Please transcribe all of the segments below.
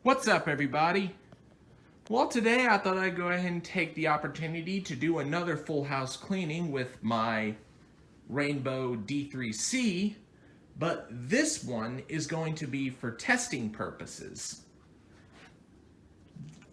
What's up, everybody? Well, today I thought I'd go ahead and take the opportunity to do another full house cleaning with my Rainbow D3c, but this one is going to be for testing purposes.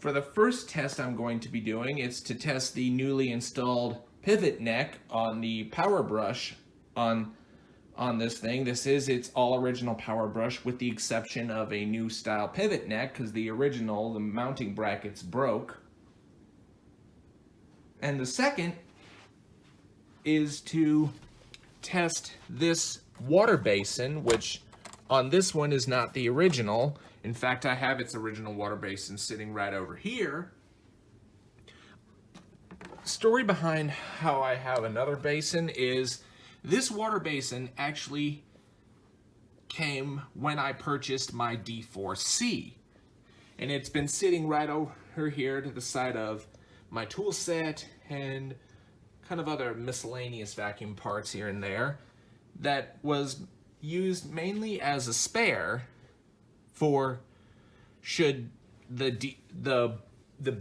For the first test I'm going to be doing is to test the newly installed pivot neck on the power brush on this thing. This is its all original power brush with the exception of a new style pivot neck because the original, the mounting brackets, broke. And the second is to test this water basin, which on this one is not the original. In fact, I have its original water basin sitting right over here. Story behind how I have another basin is this water basin actually came when I purchased my D3c, and it's been sitting right over here to the side of my tool set and kind of other miscellaneous vacuum parts here and there that was used mainly as a spare for should the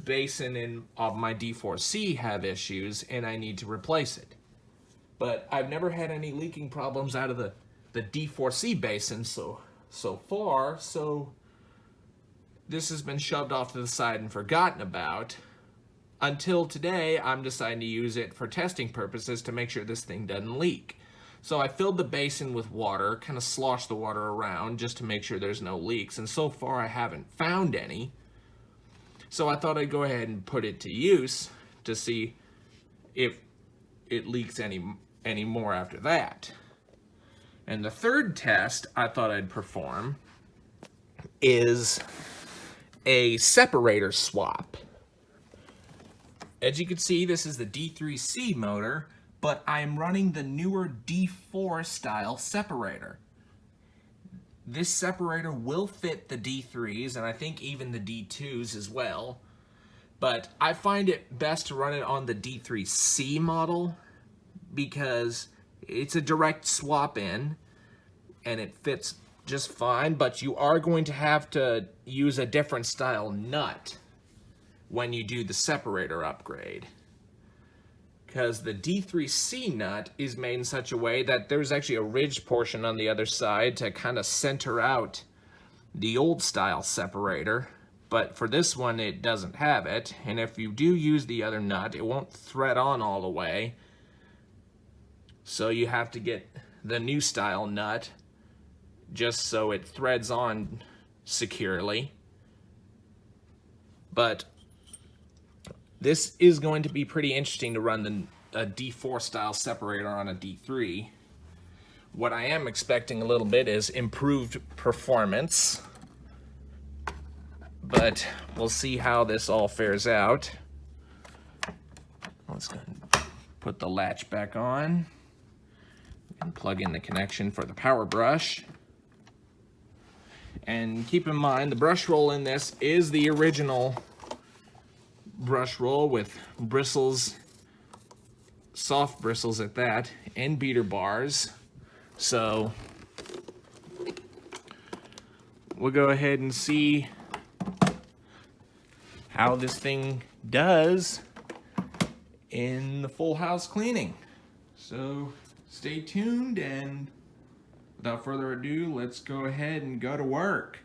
basin of my D3c have issues and I need to replace it. But I've never had any leaking problems out of the D3c basin so far, so this has been shoved off to the side and forgotten about until today. I'm deciding to use it for testing purposes to make sure this thing doesn't leak. So I filled the basin with water, kind of sloshed the water around just to make sure there's no leaks, and so far I haven't found any. So I thought I'd go ahead and put it to use to see if it leaks any more after that. And the third test I thought I'd perform is a separator swap. As you can see, this is the D3c motor, but I'm running the newer D4 style separator. This separator will fit the D3s and I think even the D2s as well, but I find it best to run it on the D3c model because it's a direct swap in and it fits just fine, but you are going to have to use a different style nut when you do the separator upgrade, because the D3c nut is made in such a way that there's actually a ridged portion on the other side to kind of center out the old style separator, but for this one it doesn't have it, and if you do use the other nut it won't thread on all the way, so you have to get the new style nut just so it threads on securely. But this is going to be pretty interesting to run a D4 style separator on a D3. What I am expecting a little bit is improved performance, but we'll see how this all fares out. Let's go ahead and put the latch back on and plug in the connection for the power brush. And keep in mind, the brush roll in this is the original brush roll with bristles, soft bristles at that, and beater bars. So we'll go ahead and see how this thing does in the full house cleaning. So stay tuned, and without further ado, let's go ahead and go to work.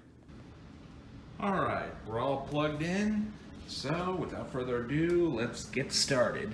All right, we're all plugged in. So without further ado, let's get started.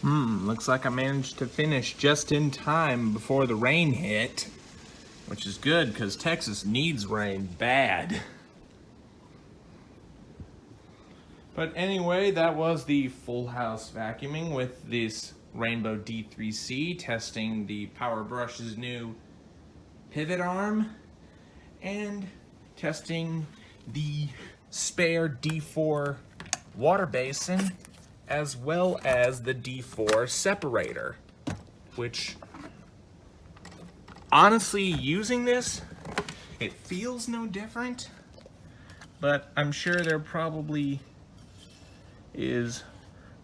Looks like I managed to finish just in time before the rain hit, which is good because Texas needs rain bad. But anyway, that was the full house vacuuming with this Rainbow D3c, testing the Power Brush's new pivot arm and testing the spare D4 water basin as well as the D4 separator, which honestly, using this, it feels no different, but I'm sure there probably is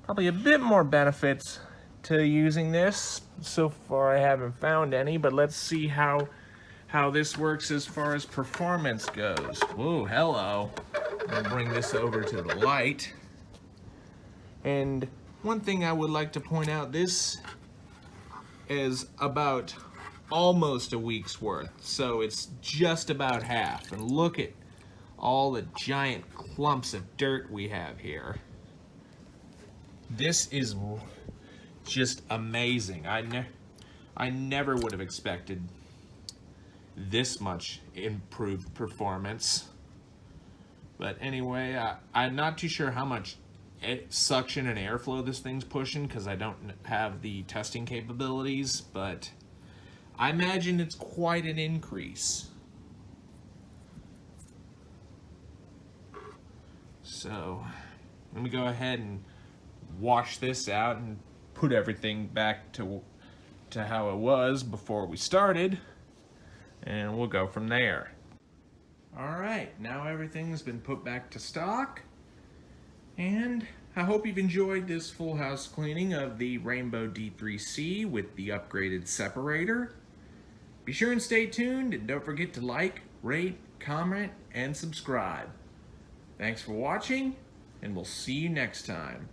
a bit more benefits to using this. So far I haven't found any, but let's see how this works as far as performance goes. Whoa, hello. I'll bring this over to the light. And one thing I would like to point out, this is about almost a week's worth, so it's just about half. And look at all the giant clumps of dirt we have here. This is just amazing. I never would have expected this much improved performance. But anyway, I'm not too sure how much suction and airflow this thing's pushing because I don't have the testing capabilities, but I imagine it's quite an increase. So let me go ahead and wash this out and put everything back to how it was before we started, and we'll go from there. Alright, now everything's been put back to stock, and I hope you've enjoyed this full house cleaning of the Rainbow D3c with the upgraded separator. Be sure and stay tuned, and don't forget to like, rate, comment, and subscribe. Thanks for watching, and we'll see you next time.